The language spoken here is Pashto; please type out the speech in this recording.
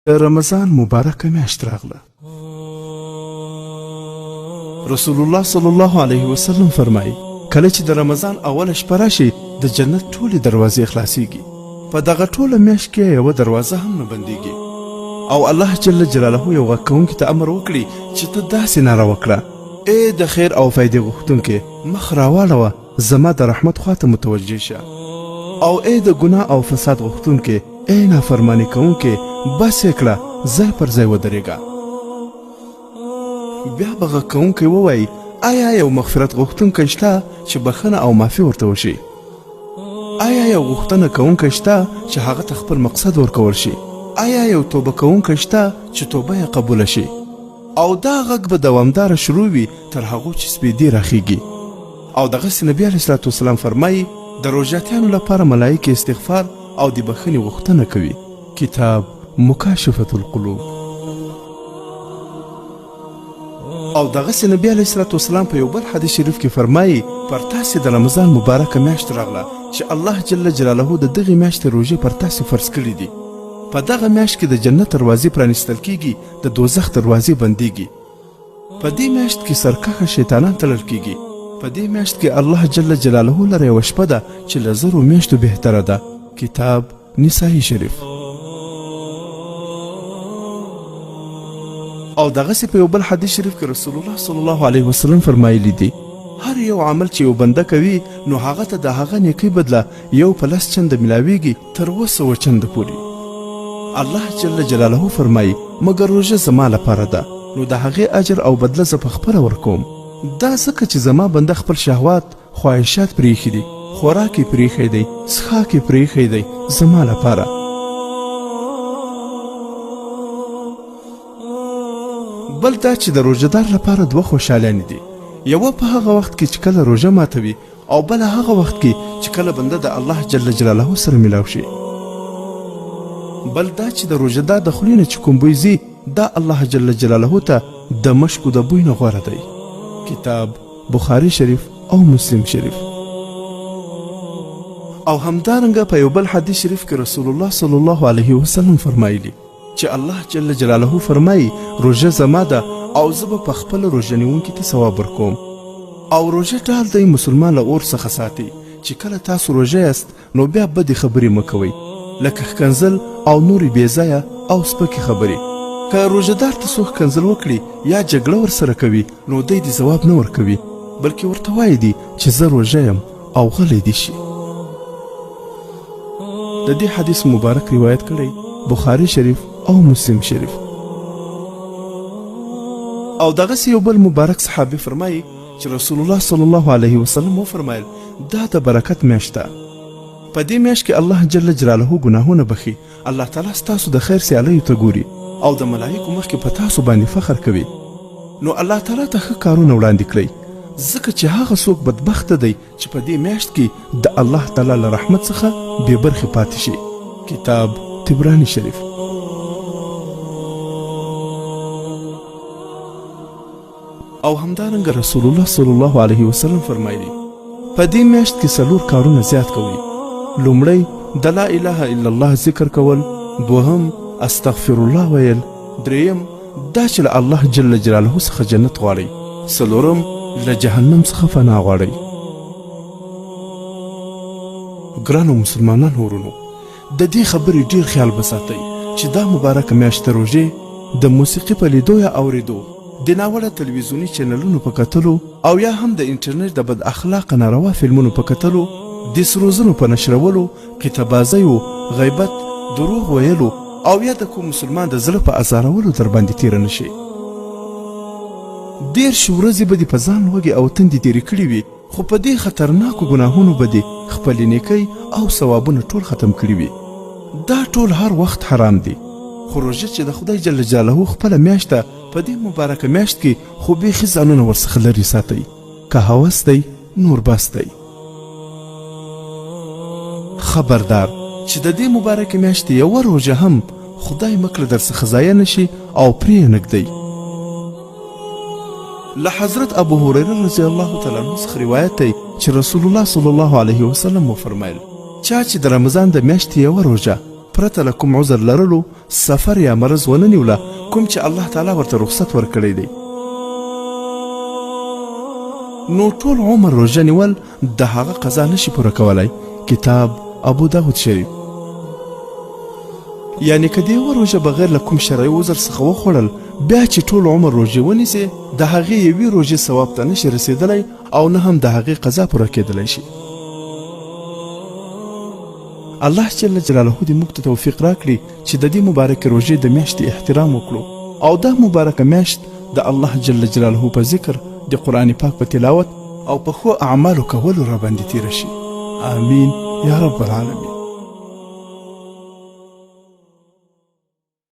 رمضان مبارکه میاشت راغله. رسول الله صلی الله علیه وسلم فرمایي کله چې د رمضان اوله شپه راشي د جنت ټولې دروازې خلاصيږي. په دغه ټوله میاشت کې یوه دروازه هم نه بندېږي او الله جل جلاله یو غږ کوونکي ته امر وکړي چې ته داسې ناره وکړه: ای د خیر او فایدې غوښتونکې، مخ راواړوه زما د رحمت خواته متوجه شه، او ای د ګناه او فساد غوښتونکې، ای نافرماني کوونکې، بس یې کړه، ځای پر ځای ودرېږه. بیا به غږ کوونکی ووایي: آیا یو مغفرت غوښتونکی شته چې بخښنه او معافي ورته وشي؟ آیا یو غوښتنه کوونکی شته چې هغه ته خپل مقصد ورکول شي؟ آیا یو توبه کوونکی شته چې توبه یې قبوله شي؟ او دا غږ به دوامداره شروع وي تر هغو چې سپېدې راخیږي. او دغسې نبي علیه صلات وسلام فرمایي د روژاتیانو لپاره ملایکې استغفار او د بخښنې غوښتنه کوي. کتاب مکاشفة القلوب. او دغسې نبي علیه صلات وسلام په یو بل حدیث شریف کې فرمایي پر تاسې د رمضان مبارکه میاشت راغله چې الله جل جلاله د دغې میاشتې روژې پر تاسې فرض کړي دي. په دغه میاشت کې د جنت دروازې پرانیستل کیږي، د دوزخ دروازې بندیږي. په دې میاشت کې سرکښه شیطانان تلل کیږي. په دې میاشت کې الله جل جلاله لره یوه شپه ده چې له زرو میاشتو بهتره ده. کتاب نسائی شریف. او دغسې په یو بل حدیث شریف کې رسول الله صلی الله علیه وسلم فرمایلی دي هر یو عمل چې یو بنده کوي نو هغه ته د هغه نیکۍ بدله یو په 10 چنده میلاویږي تر 200 چنده پورې. الله جل جلاله فرمایي مګر روژه زما لپاره ده، نو د هغې اجر او بدله زه پخپله ورکوم. دا ځکه چې زما بنده خپل شهوات خواهشات پرېښي دي، خوراک یې پرېښی دی، څښاک یې پرېښی دی زما لپاره. بل دا چې د روژهدار لپاره 2 خوشحالانې دي. یوه په هغه وخت کې چې کله روژه ماتوي، او بله هغه وخت کې چې کله بنده د الله جل جلاله سره میلاو شي. بل دا چې د روژهدار د خولې نه چې کوم بوی ځي دا الله جل جلاله ته د مشکو د بوی نه غوره دی. کتاب بخاري شریف او مسلم شریف. او همدارنګه په یو بل حدیث شریف کې رسول الله صلی الله علیه وسلم فرمایلی چې الله جل جلاله فرمایي روژه زما ده او زه به په خپل روژه نیونکي ته ثواب ورکوم. او روژه ډال دی مسلمان له اور څخه ساتي چې کله تاسو روژه یاست نو بیا بدې خبرې مه کوئ، لکه ښکنځل او نورې بېځایه او سپکې خبرې. که روژهدار ته څوک ښکنځل وکړي یا جګړه ورسره کوي نو دی دې ځواب نه ورکوي، بلکې ورته وایي دي چې زه روژه یم او غلی دې شي. د دې حدیث مبارک روایت کړی بخاري شریف او مسلم شریف. او دغسې یو بل مبارک صحابي فرمایي چې رسول الله صلی الله علیه وسلم وفرمایل دا د برکت میاشت ده. په دې میاشت کې الله جل جلاله ګناهونه بخي، الله تعالی ستاسو د خیر سیالیو ته ګوري او د ملایکو مخکې په تاسو باندې فخر کوي. نو الله تعالی ته ښه کارونه وړاندې کړئ، ځکه چې هغه څوک بدبخته دی چې په دې میاشت کې د الله تعالی له رحمت څخه بې برخې پاتې شي. کتاب طبراني شریف. او همدارنګه رسول الله صلی الله علیه وسلم فرمایلی په دې میاشت کې 4 کارونه زیات کوي. لومړی د لا اله الا الله ذکر کول، دوهم استغفر الله ویل، دریم دا چې له الله جل جلاله څخه جنت غواړئ، څلورم له جهنم څخه فنا غواړئ. ګرانو مسلمانانو ورونو، د دې خبرې ډیر خیال بساتئ چې دا مبارکه میاشت روژې د موسیقي په لیدو یا اوریدو، د ناوړه تلویزیوني چینلونو په کتلو او یا هم د انټرنیټ د بد اخلاقه ناروا فلمونو په کتلو، د سرو زرو په نشرولو، کتاببازیو، غیبت، دروغ ویلو او یا د کوم مسلمان د زړه په ازارولو در باندې تیره نشي. 10 ورځې به دې په ځان لوږې او تندې تېرې کړي وي، خو په دې خطرناکو ګناهونو به دې خپلې نیکۍ او ثوابونه ټول ختم کړي وي. دا ټول هر وخت حرام دي. خو روژه چې د خدای جل جلاله خپله میاشت ده، په دې مبارکه میاشت کې خو بیخي ځانونه ورڅخه لرې ساتئ. که هوس دی نور بس دی. خبردار چې د دې مبارکه میاشتې یوه روژه هم خدای مکړه درڅخه ضایع نشي او پرې یې نږدئ. له حضرت ابو هریره رضی الله تعالی عنه څخه روایت دی چې رسول الله صلی الله علیه وسلم وفرمایل چا چې د رمضان د میاشتې یوه روژه پرته له کوم عذر لرلو سفر یا مرض ونه نیوله کوم چې الله تعالی ورته رخصت ورکړی دی. نو ټول عمر روژه نیول د هغه قضا نشي پوره کولی. کتاب ابو داود شریف. یعنی که د یوه روژه بغیر له کوم شرعي عذر څخه وخوړل بیا چې ټول عمر روژې ونیسي د هغې یوې روژې ثواب ته نشي رسېدلی او نه هم د هغې قضا پوره کېدلی شي. الله جل جلاله دې موږ ته توفیق راکړي چې د دې مبارکې روژې د میاشتې احترام وکړو او دا مبارکه میاشت د الله جل جلاله په ذکر د قرآن پاک په تلاوت او په ښو اعمالو کولو را باندې تېره شي. آمین یا رب العالمین.